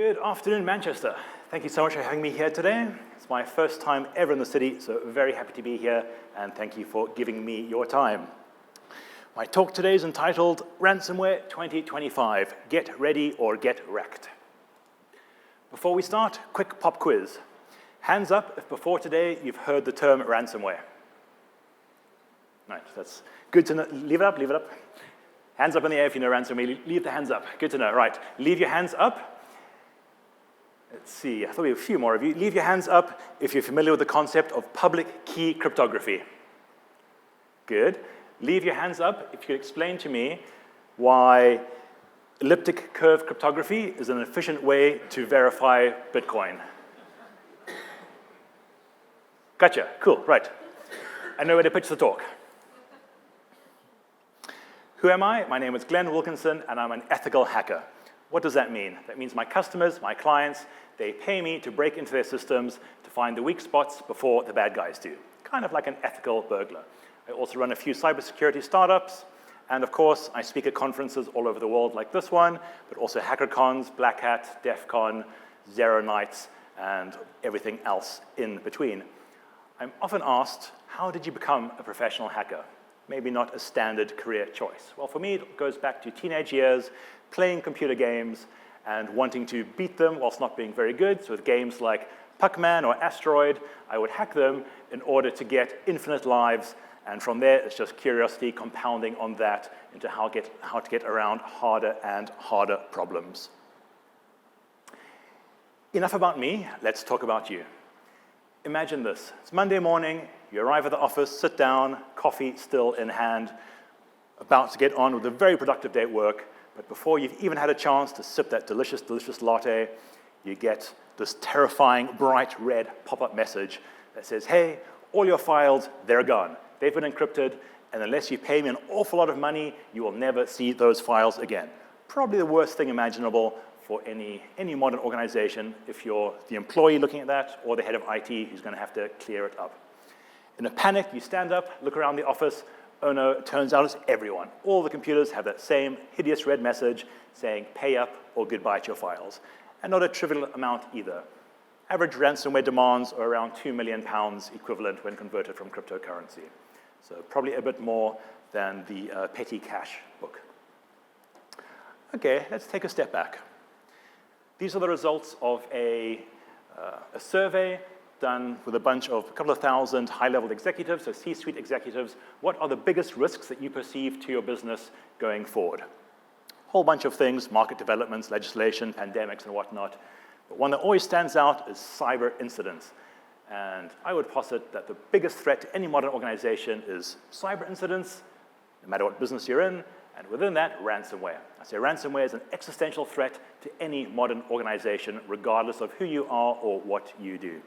Good afternoon, Manchester. Thank you so much for having me here today. It's my first time ever in the city, so very happy to be here, and thank you for giving me your time. My talk today is entitled Ransomware 2025, Get Ready or Get Wrecked. Before we start, quick pop quiz. Hands up if before today you've heard the term ransomware. Right, that's good to know. Leave it up, leave it up. Hands up in the air if you know ransomware. Leave the hands up. Good to know. Right, leave your hands up. Let's see, I thought we had a few more of you. Leave your hands up if you're familiar with the concept of public key cryptography. Good. Leave your hands up if you could explain to me why elliptic curve cryptography is an efficient way to verify Bitcoin. Gotcha, cool, right. I know where to pitch the talk. Who am I? My name is Glenn Wilkinson, and I'm an ethical hacker. What does that mean? That means my customers, my clients, they pay me to break into their systems to find the weak spots before the bad guys do. Kind of like an ethical burglar. I also run a few cybersecurity startups, and of course, I speak at conferences all over the world like this one, but also HackerCons, Black Hat, DEF CON, Zero Nights, and everything else in between. I'm often asked, how did you become a professional hacker? Maybe not a standard career choice. Well, for me, it goes back to teenage years, playing computer games and wanting to beat them whilst not being very good. So with games like Pac-Man or Asteroid, I would hack them in order to get infinite lives. And from there, it's just curiosity compounding on that into how to get around harder and harder problems. Enough about me, let's talk about you. Imagine this, it's Monday morning, you arrive at the office, sit down, coffee still in hand, about to get on with a very productive day at work, but before you've even had a chance to sip that delicious, delicious latte, you get this terrifying, bright red pop-up message that says, hey, all your files, they're gone. They've been encrypted, and unless you pay me an awful lot of money, you will never see those files again. Probably the worst thing imaginable for any modern organization if you're the employee looking at that or the head of IT who's going to have to clear it up. In a panic, you stand up, look around the office. Oh no, it turns out it's everyone. All the computers have that same hideous red message saying pay up or goodbye to your files. And not a trivial amount either. Average ransomware demands are around £2 million equivalent when converted from cryptocurrency. So probably a bit more than the petty cash book. Okay, let's take a step back. These are the results of a survey done with a couple of thousand high-level executives, so C-suite executives. What are the biggest risks that you perceive to your business going forward? A whole bunch of things, market developments, legislation, pandemics, and whatnot. But one that always stands out is cyber incidents. And I would posit that the biggest threat to any modern organization is cyber incidents, no matter what business you're in, and within that, ransomware. I say ransomware is an existential threat to any modern organization, regardless of who you are or what you do.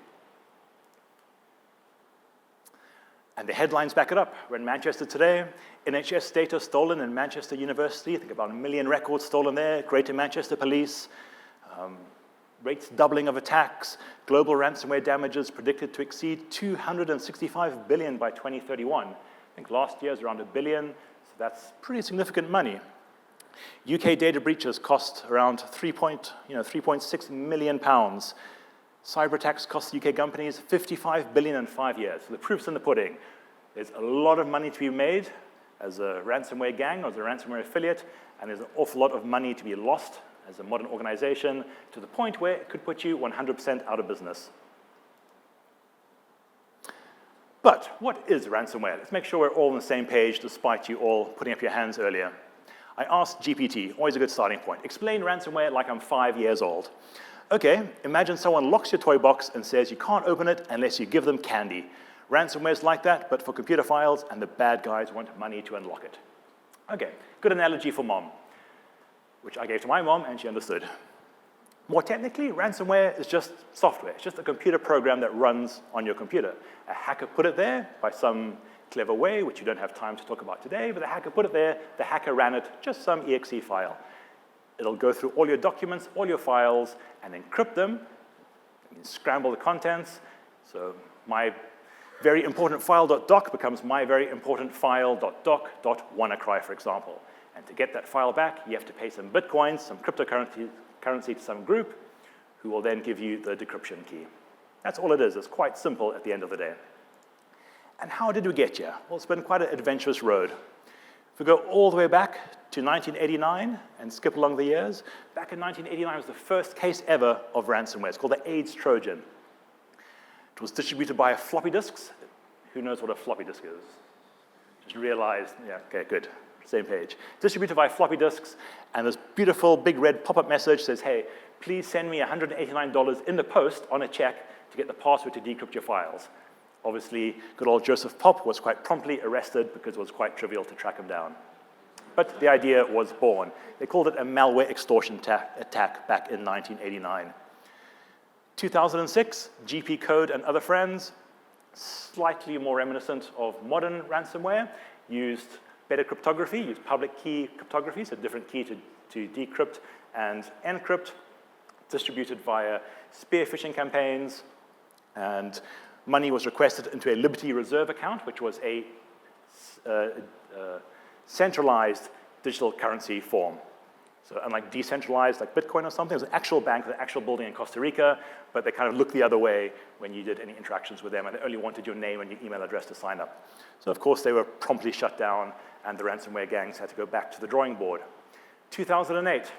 And the headlines back it up. We're in Manchester today. NHS data stolen in Manchester University. I think about 1 million records stolen there. Greater Manchester Police. Rates doubling of attacks. Global ransomware damages predicted to exceed 265 billion by 2031. I think last year was around 1 billion. So that's pretty significant money. UK data breaches cost around 3.6 million pounds. Cyber attacks cost UK companies 55 billion in 5 years. So the proof's in the pudding. There's a lot of money to be made as a ransomware gang or as a ransomware affiliate, and there's an awful lot of money to be lost as a modern organization to the point where it could put you 100% out of business. But what is ransomware? Let's make sure we're all on the same page despite you all putting up your hands earlier. I asked GPT, always a good starting point. Explain ransomware like I'm 5 years old. Okay, imagine someone locks your toy box and says you can't open it unless you give them candy. Ransomware's like that, but for computer files, and the bad guys want money to unlock it. Okay, good analogy for mom, which I gave to my mom, and she understood. More technically, ransomware is just software. It's just a computer program that runs on your computer. A hacker put it there by some clever way, which you don't have time to talk about today, but the hacker put it there, the hacker ran it, just some exe file. It'll go through all your documents, all your files, and encrypt them, and scramble the contents. So my very important file.doc becomes my very important file.doc.WannaCry, for example. And to get that file back, you have to pay some bitcoins, some cryptocurrency to some group, who will then give you the decryption key. That's all it is. It's quite simple at the end of the day. And how did we get here? Well, it's been quite an adventurous road. If we go all the way back to 1989 and skip along the years, back in 1989 was the first case ever of ransomware. It's called the AIDS Trojan. It was distributed by floppy disks. Who knows what a floppy disk is? Just realized, yeah, okay, good, same page. Distributed by floppy disks, and this beautiful big red pop-up message says, hey, please send me $189 in the post on a check to get the password to decrypt your files. Obviously, good old Joseph Pop was quite promptly arrested because it was quite trivial to track him down. But the idea was born. They called it a malware extortion attack back in 1989. 2006, GP Code and other friends, slightly more reminiscent of modern ransomware, used better cryptography, used public key cryptography, so different key to decrypt and encrypt, distributed via spear phishing campaigns, and money was requested into a Liberty Reserve account, which was a centralized digital currency form. So unlike decentralized, like Bitcoin or something, it was an actual bank with an actual building in Costa Rica, but they kind of looked the other way when you did any interactions with them, and they only wanted your name and your email address to sign up. So of course, they were promptly shut down, and the ransomware gangs had to go back to the drawing board. 2008,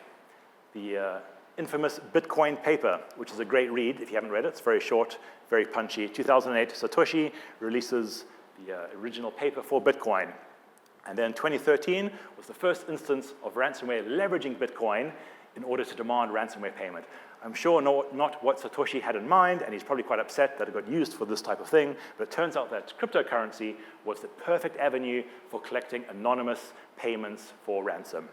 the infamous Bitcoin paper, which is a great read if you haven't read it. It's very short, very punchy. 2008, Satoshi releases the original paper for Bitcoin. And then 2013 was the first instance of ransomware leveraging Bitcoin in order to demand ransomware payment. I'm sure not what Satoshi had in mind, and he's probably quite upset that it got used for this type of thing, but it turns out that cryptocurrency was the perfect avenue for collecting anonymous payments for ransom.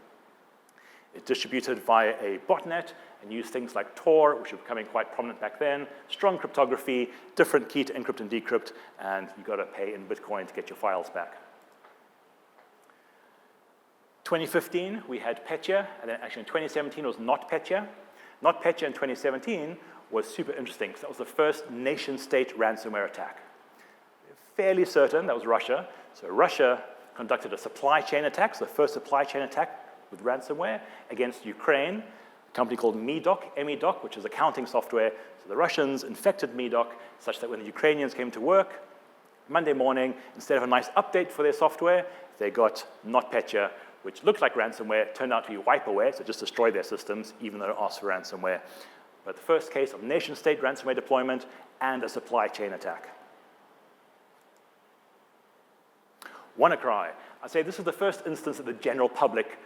It distributed via a botnet and used things like Tor, which were becoming quite prominent back then, strong cryptography, different key to encrypt and decrypt, and you got to pay in Bitcoin to get your files back. 2015, we had Petya, and then actually in 2017 was NotPetya. NotPetya in 2017 was super interesting, because that was the first nation-state ransomware attack. Fairly certain that was Russia. So Russia conducted a supply chain attack, so the first supply chain attack with ransomware against Ukraine, a company called MEDOC, which is accounting software. So the Russians infected MEDOC such that when the Ukrainians came to work, Monday morning, instead of a nice update for their software, they got NotPetya, which looked like ransomware, turned out to be wipeaware, so just destroy their systems, even though it asked for ransomware. But the first case of nation-state ransomware deployment and a supply chain attack. WannaCry. I'd say this is the first instance that the general public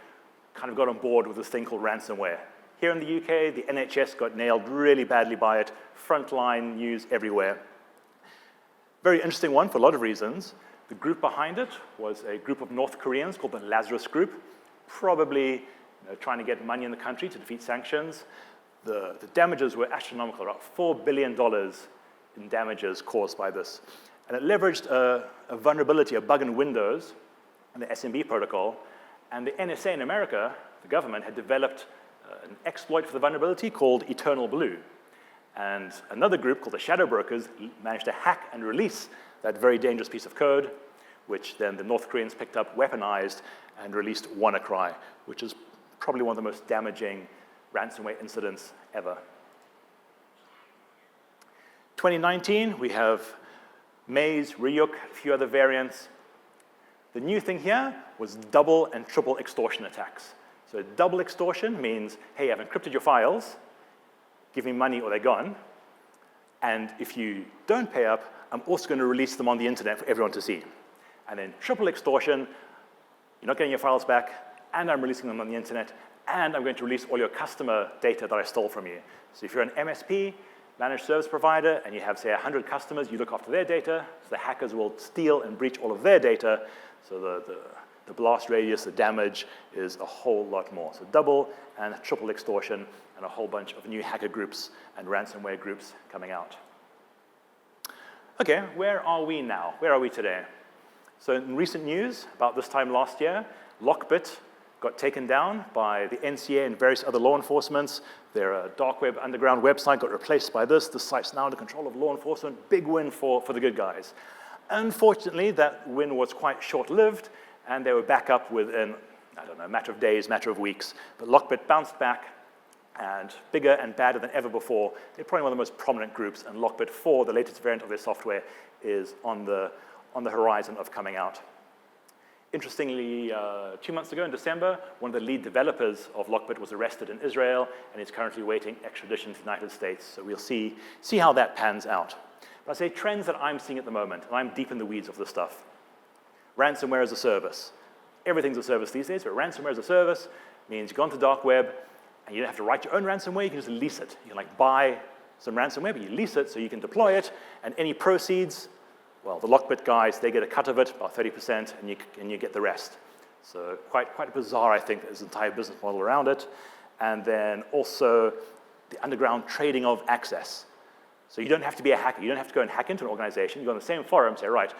kind of got on board with this thing called ransomware. Here in the UK, the NHS got nailed really badly by it, frontline news everywhere. Very interesting one for a lot of reasons. The group behind it was a group of North Koreans called the Lazarus Group, probably trying to get money in the country to defeat sanctions. The damages were astronomical, about $4 billion in damages caused by this. And it leveraged a vulnerability, a bug in Windows, and the SMB protocol. And the NSA in America, the government, had developed an exploit for the vulnerability called Eternal Blue. And another group called the Shadow Brokers managed to hack and release that very dangerous piece of code, which then the North Koreans picked up, weaponized, and released WannaCry, which is probably one of the most damaging ransomware incidents ever. 2019, we have Maze, Ryuk, a few other variants. The new thing here was double and triple extortion attacks. So double extortion means, hey, I've encrypted your files, give me money or they're gone. And if you don't pay up, I'm also going to release them on the internet for everyone to see. And then triple extortion, you're not getting your files back, and I'm releasing them on the internet, and I'm going to release all your customer data that I stole from you. So if you're an MSP, managed service provider, and you have, say, 100 customers, you look after their data, so the hackers will steal and breach all of their data, so the blast radius, the damage is a whole lot more. So double and triple extortion, and a whole bunch of new hacker groups and ransomware groups coming out. Okay, where are we now? Where are we today? So in recent news, about this time last year, Lockbit got taken down by the NCA and various other law enforcements. Their dark web underground website got replaced by this. The site's now under control of law enforcement. Big win for the good guys. Unfortunately, that win was quite short-lived, and they were back up within, I don't know, a matter of days, matter of weeks. But Lockbit bounced back and bigger and badder than ever before. They're probably one of the most prominent groups, and Lockbit 4, the latest variant of their software, is on the horizon of coming out. Interestingly, 2 months ago in December, one of the lead developers of Lockbit was arrested in Israel and is currently awaiting extradition to the United States. So we'll see how that pans out. But I say trends that I'm seeing at the moment, and I'm deep in the weeds of this stuff. Ransomware as a service. Everything's a service these days, but ransomware as a service means you go onto the dark web and you don't have to write your own ransomware, you can just lease it. You can buy some ransomware, but you lease it so you can deploy it, and any proceeds, well, the Lockbit guys, they get a cut of it, about 30%, and you get the rest. So quite bizarre, I think, this entire business model around it. And then also the underground trading of access. So you don't have to be a hacker. You don't have to go and hack into an organization. You go on the same forum and say, right,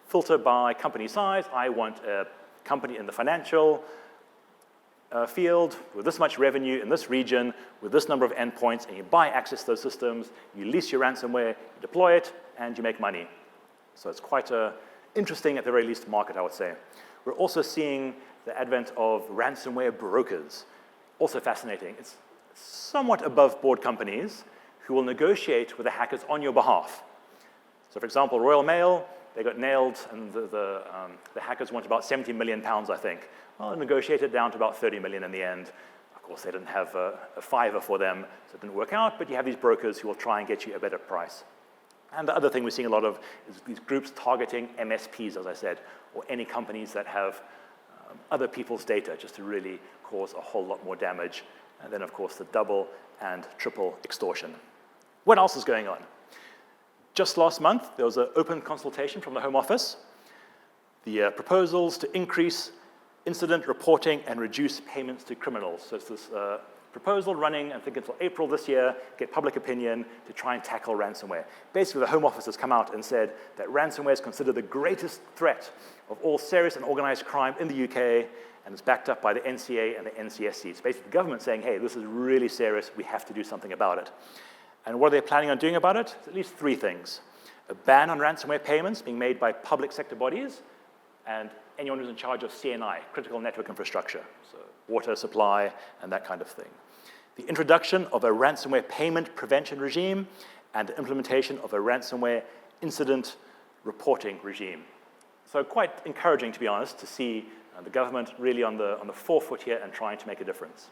filter by company size. I want a company in the financial field with this much revenue in this region with this number of endpoints, and you buy access to those systems, you lease your ransomware, you deploy it, and you make money. So it's quite an interesting, at the very least, market, I would say. We're also seeing the advent of ransomware brokers. Also fascinating. It's somewhat above board companies who will negotiate with the hackers on your behalf. So for example, Royal Mail, they got nailed, and the hackers wanted about 70 million pounds, I think. Well, they negotiated down to about 30 million in the end. Of course, they didn't have a fiver for them, so it didn't work out, but you have these brokers who will try and get you a better price. And the other thing we're seeing a lot of is these groups targeting MSPs, as I said, or any companies that have other people's data, just to really cause a whole lot more damage. And then, of course, the double and triple extortion. What else is going on? Just last month, there was an open consultation from the Home Office. The proposals to increase incident reporting and reduce payments to criminals. So it's this proposal running, I think, until April this year, get public opinion to try and tackle ransomware. Basically, the Home Office has come out and said that ransomware is considered the greatest threat of all serious and organized crime in the UK, and it's backed up by the NCA and the NCSC. It's basically the government saying, hey, this is really serious, we have to do something about it. And what are they planning on doing about it? At least 3 things. A ban on ransomware payments being made by public sector bodies, and anyone who's in charge of CNI, critical network infrastructure, so water supply and that kind of thing. The introduction of a ransomware payment prevention regime and the implementation of a ransomware incident reporting regime. So quite encouraging, to be honest, to see the government really on the forefoot here and trying to make a difference.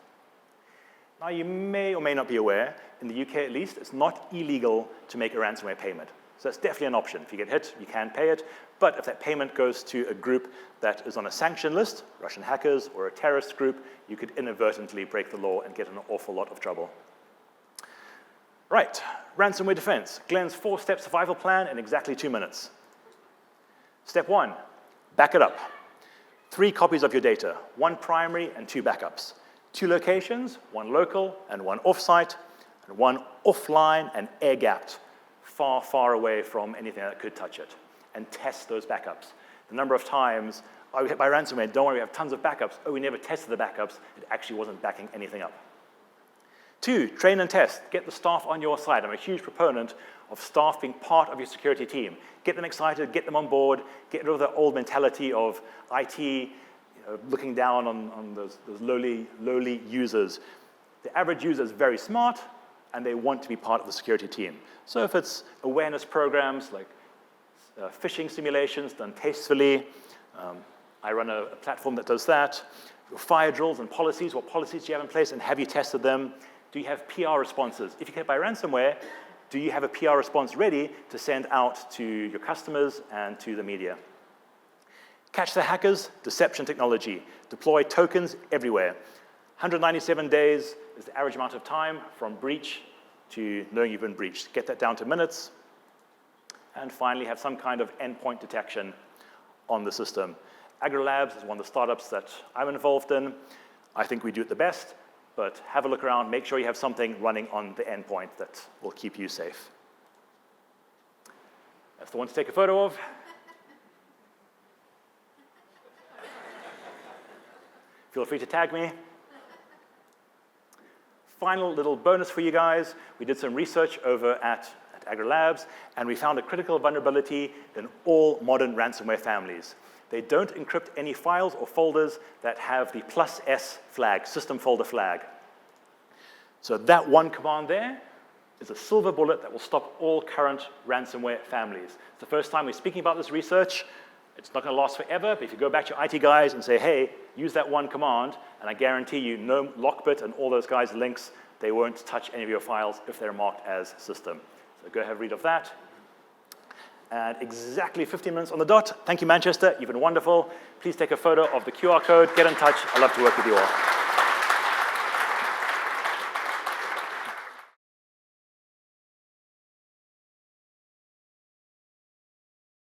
Now, you may or may not be aware, in the UK at least, it's not illegal to make a ransomware payment. So that's definitely an option. If you get hit, you can pay it. But if that payment goes to a group that is on a sanction list, Russian hackers or a terrorist group, you could inadvertently break the law and get in an awful lot of trouble. Right, ransomware defense. Glenn's 4-step survival plan in exactly 2 minutes. Step 1, back it up. 3 copies of your data, 1 primary and 2 backups. 2 locations, 1 local and 1 offsite, and 1 offline and air-gapped, far, far away from anything that could touch it. And test those backups. The number of times, oh, we hit by ransomware, don't worry, we have tons of backups. Oh, we never tested the backups. It actually wasn't backing anything up. 2, train and test. Get the staff on your side. I'm a huge proponent of staff being part of your security team. Get them excited, get them on board, get rid of the old mentality of IT looking down on those lowly users. The average user is very smart, and they want to be part of the security team. So if it's awareness programs like phishing simulations done tastefully, I run a platform that does that. Your fire drills and policies, what policies do you have in place, and have you tested them? Do you have PR responses? If you get hit by ransomware, do you have a PR response ready to send out to your customers and to the media? Catch the hackers, deception technology. Deploy tokens everywhere. 197 days is the average amount of time from breach to knowing you've been breached. Get that down to minutes. And finally, have some kind of endpoint detection on the system. AgriLabs is one of the startups that I'm involved in. I think we do it the best, but have a look around. Make sure you have something running on the endpoint that will keep you safe. That's the one to take a photo of. Feel free to tag me. Final little bonus for you guys. We did some research over at AgriLabs, and we found a critical vulnerability in all modern ransomware families. They don't encrypt any files or folders that have the +S flag, system folder flag. So that one command there is a silver bullet that will stop all current ransomware families. It's the first time we're speaking about this research. It's not going to last forever, but if you go back to your IT guys and say, hey, use that one command, and I guarantee you, no Lockbit and all those guys' links, they won't touch any of your files if they're marked as system. So go have a read of that. And exactly 15 minutes on the dot. Thank you, Manchester. You've been wonderful. Please take a photo of the QR code. Get in touch. I'd love to work with you all.